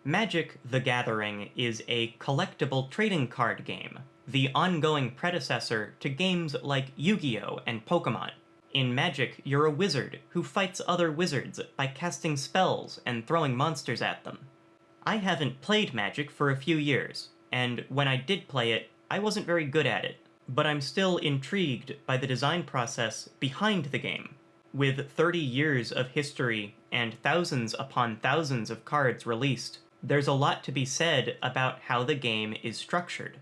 Magic: The Gathering is a collectible trading card game, the ongoing predecessor to games like Yu-Gi-Oh! And Pokémon. In Magic, you're a wizard who fights other wizards by casting spells and throwing monsters at them. I haven't played Magic for a few years, and when I did play it, I wasn't very good at it, but I'm still intrigued by the design process behind the game. With 30 years of history and thousands upon thousands of cards released, there's a lot to be said about how the game is structured.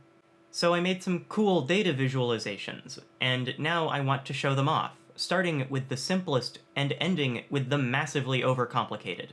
So I made some cool data visualizations, and now I want to show them off, starting with the simplest and ending with the massively overcomplicated.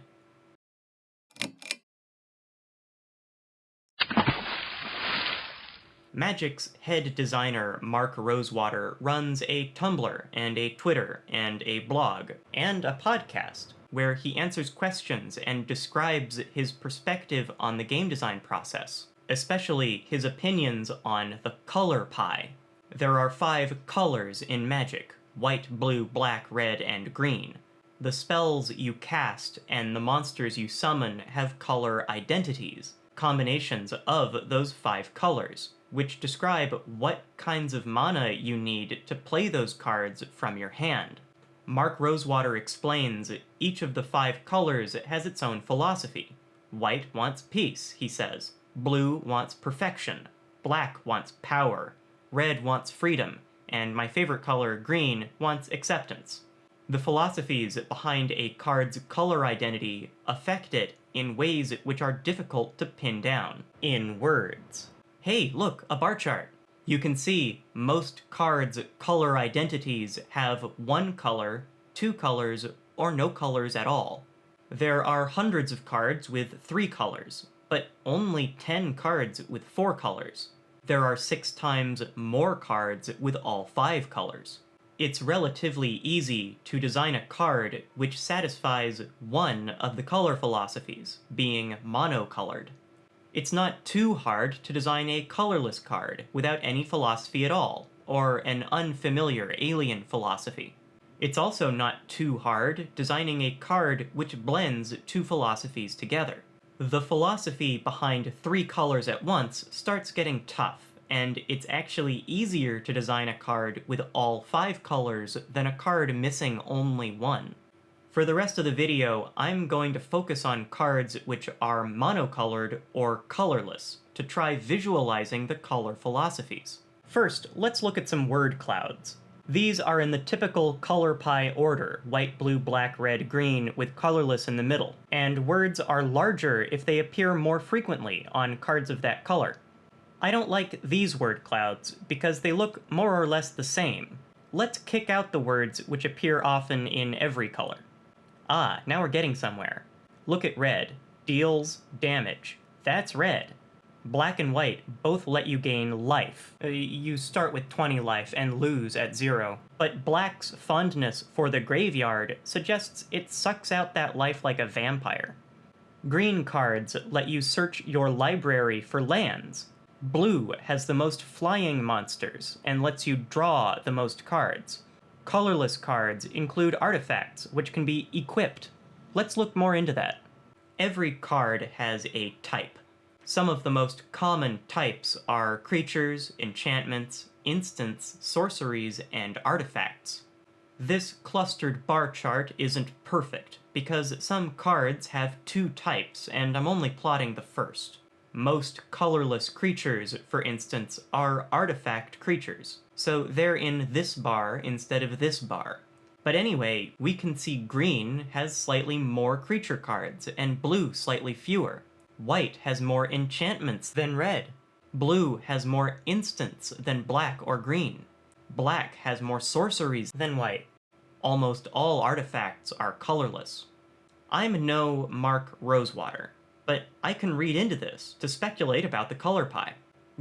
Magic's head designer, Mark Rosewater, runs a Tumblr and a Twitter and a blog and a podcast where he answers questions and describes his perspective on the game design process, especially his opinions on the color pie. There are 5 colors in Magic: white, blue, black, red, and green. The spells you cast and the monsters you summon have color identities, combinations of those 5 colors, which describe what kinds of mana you need to play those cards from your hand. Mark Rosewater explains each of the 5 colors has its own philosophy. White wants peace, he says. Blue wants perfection. Black wants power. Red wants freedom. And my favorite color, green, wants acceptance. The philosophies behind a card's color identity affect it in ways which are difficult to pin down in words. Hey, look, a bar chart. You can see most cards' color identities have 1 color, 2 colors, or no colors at all. There are hundreds of cards with 3 colors, but only 10 cards with 4 colors. There are 6 times more cards with all 5 colors. It's relatively easy to design a card which satisfies one of the color philosophies, being monocolored. It's not too hard to design a colorless card without any philosophy at all, or an unfamiliar alien philosophy. It's also not too hard designing a card which blends 2 philosophies together. The philosophy behind 3 colors at once starts getting tough, and it's actually easier to design a card with all 5 colors than a card missing only 1. For the rest of the video, I'm going to focus on cards which are monocolored or colorless, to try visualizing the color philosophies. First, let's look at some word clouds. These are in the typical color pie order: white, blue, black, red, green, with colorless in the middle. And words are larger if they appear more frequently on cards of that color. I don't like these word clouds because they look more or less the same. Let's kick out the words which appear often in every color. Ah, now we're getting somewhere. Look at red. Deals damage. That's red. Black and white both let you gain life. You start with 20 life and lose at 0. But black's fondness for the graveyard suggests it sucks out that life like a vampire. Green cards let you search your library for lands. Blue has the most flying monsters and lets you draw the most cards. Colorless cards include artifacts, which can be equipped. Let's look more into that. Every card has a type. Some of the most common types are creatures, enchantments, instants, sorceries, and artifacts. This clustered bar chart isn't perfect, because some cards have 2 types, and I'm only plotting the first. Most colorless creatures, for instance, are artifact creatures, so they're in this bar instead of this bar. But anyway, we can see green has slightly more creature cards, and blue slightly fewer. White has more enchantments than red. Blue has more instants than black or green. Black has more sorceries than white. Almost all artifacts are colorless. I'm no Mark Rosewater, but I can read into this to speculate about the color pie.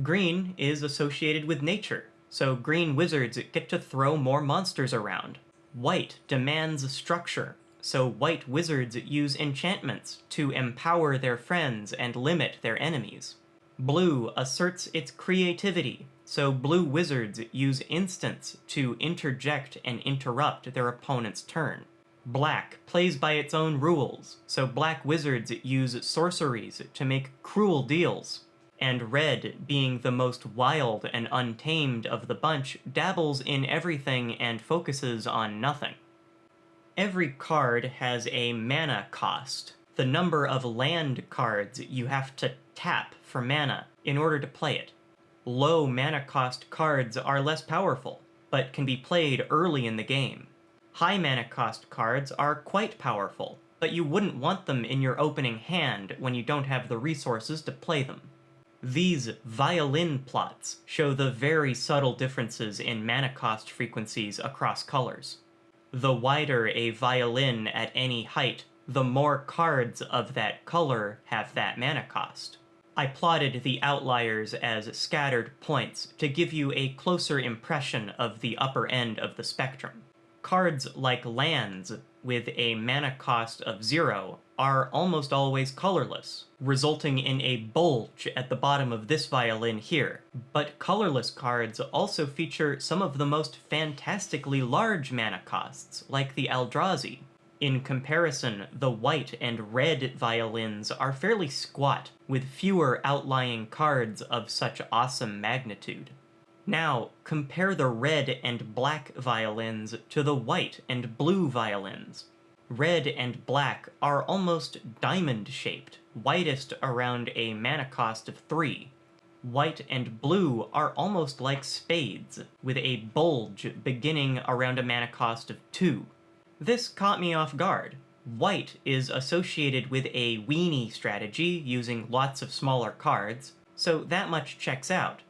Green is associated with nature, so green wizards get to throw more monsters around. White demands structure, so white wizards use enchantments to empower their friends and limit their enemies. Blue asserts its creativity, so blue wizards use instants to interject and interrupt their opponent's turn. Black plays by its own rules, so black wizards use sorceries to make cruel deals. And red, being the most wild and untamed of the bunch, dabbles in everything and focuses on nothing. Every card has a mana cost, the number of land cards you have to tap for mana in order to play it. Low mana cost cards are less powerful, but can be played early in the game. High mana cost cards are quite powerful, but you wouldn't want them in your opening hand when you don't have the resources to play them. These violin plots show the very subtle differences in mana cost frequencies across colors. The wider a violin at any height, the more cards of that color have that mana cost. I plotted the outliers as scattered points to give you a closer impression of the upper end of the spectrum. Cards like lands, with a mana cost of 0, are almost always colorless, resulting in a bulge at the bottom of this violin here. But colorless cards also feature some of the most fantastically large mana costs, like the Eldrazi. In comparison, the white and red violins are fairly squat, with fewer outlying cards of such awesome magnitude. Now, compare the red and black violins to the white and blue violins. Red and black are almost diamond-shaped, widest around a mana cost of 3. White and blue are almost like spades, with a bulge beginning around a mana cost of 2. This caught me off guard. White is associated with a weenie strategy using lots of smaller cards, so that much checks out.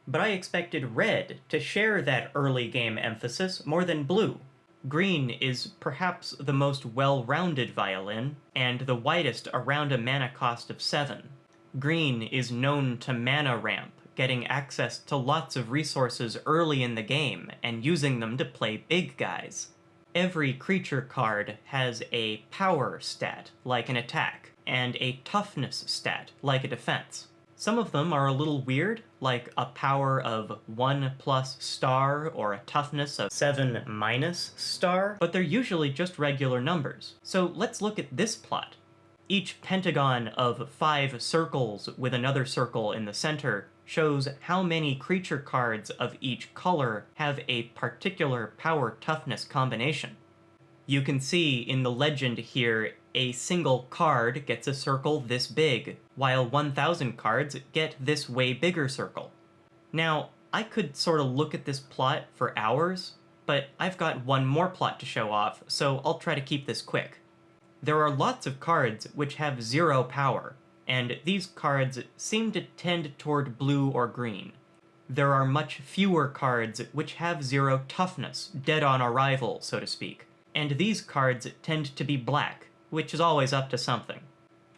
But I expected red to share that early game emphasis more than blue. Green is perhaps the most well-rounded violin, and the widest around a mana cost of 7. Green is known to mana ramp, getting access to lots of resources early in the game and using them to play big guys. Every creature card has a power stat, like an attack, and a toughness stat, like a defense. Some of them are a little weird, like a power of 1+ star or a toughness of 7- star, but they're usually just regular numbers. So let's look at this plot. Each pentagon of 5 circles with another circle in the center shows how many creature cards of each color have a particular power-toughness combination. You can see in the legend here, a single card gets a circle this big, while 1,000 cards get this way bigger circle. Now, I could sort of look at this plot for hours, but I've got one more plot to show off, so I'll try to keep this quick. There are lots of cards which have 0 power, and these cards seem to tend toward blue or green. There are much fewer cards which have 0 toughness, dead on arrival, so to speak, and these cards tend to be black, which is always up to something.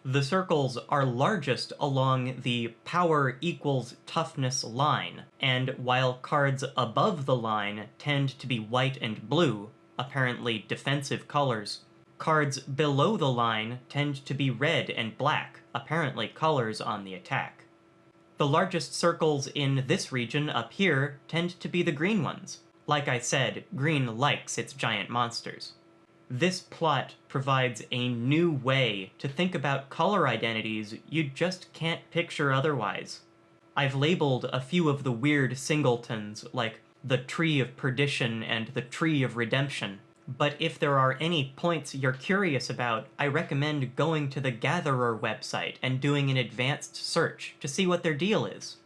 The circles are largest along the power equals toughness line, and while cards above the line tend to be white and blue, apparently defensive colors, cards below the line tend to be red and black, apparently colors on the attack. The largest circles in this region up here tend to be the green ones. Like I said, green likes its giant monsters. This plot provides a new way to think about color identities you just can't picture otherwise. I've labeled a few of the weird singletons, like the Tree of Perdition and the Tree of Redemption, but if there are any points you're curious about, I recommend going to the Gatherer website and doing an advanced search to see what their deal is.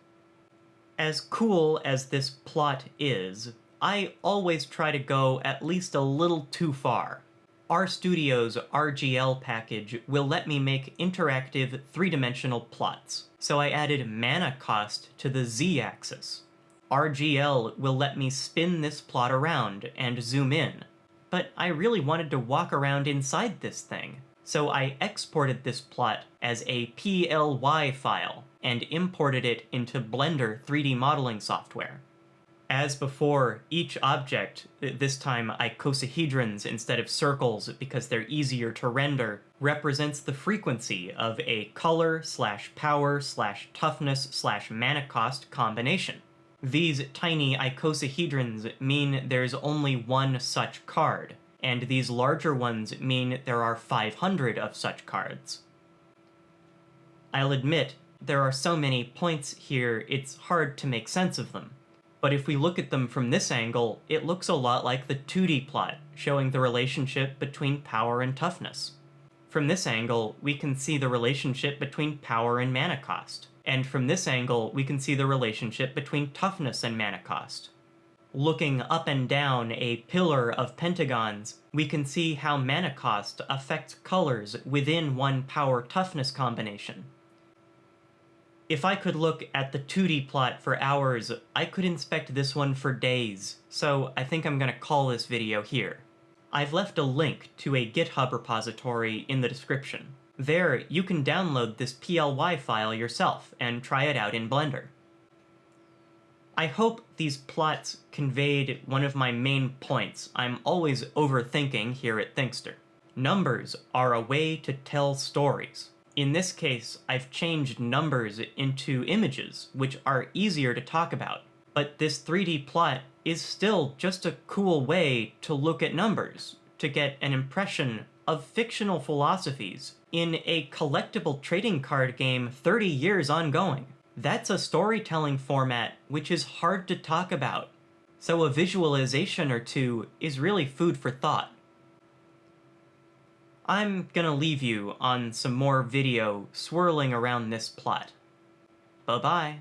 As cool as this plot is, I always try to go at least a little too far. RStudio's RGL package will let me make interactive 3-dimensional plots, so I added mana cost to the z-axis. RGL will let me spin this plot around and zoom in, but I really wanted to walk around inside this thing, so I exported this plot as a PLY file and imported it into Blender 3D modeling software. As before, each object, this time icosahedrons instead of circles because they're easier to render, represents the frequency of a color/power/toughness/mana cost combination. These tiny icosahedrons mean there's only one such card, and these larger ones mean there are 500 of such cards. I'll admit, there are so many points here it's hard to make sense of them. But if we look at them from this angle, it looks a lot like the 2D plot, showing the relationship between power and toughness. From this angle, we can see the relationship between power and mana cost. And from this angle, we can see the relationship between toughness and mana cost. Looking up and down a pillar of pentagons, we can see how mana cost affects colors within one power-toughness combination. If I could look at the 2D plot for hours, I could inspect this one for days, so I think I'm gonna call this video here. I've left a link to a GitHub repository in the description. There, you can download this PLY file yourself and try it out in Blender. I hope these plots conveyed one of my main points I'm always overthinking here at Thinkster. Numbers are a way to tell stories. In this case, I've changed numbers into images, which are easier to talk about. But this 3D plot is still just a cool way to look at numbers, to get an impression of fictional philosophies in a collectible trading card game 30 years ongoing. That's a storytelling format which is hard to talk about, so a visualization or two is really food for thought. I'm gonna leave you on some more video swirling around this plot. Bye-bye.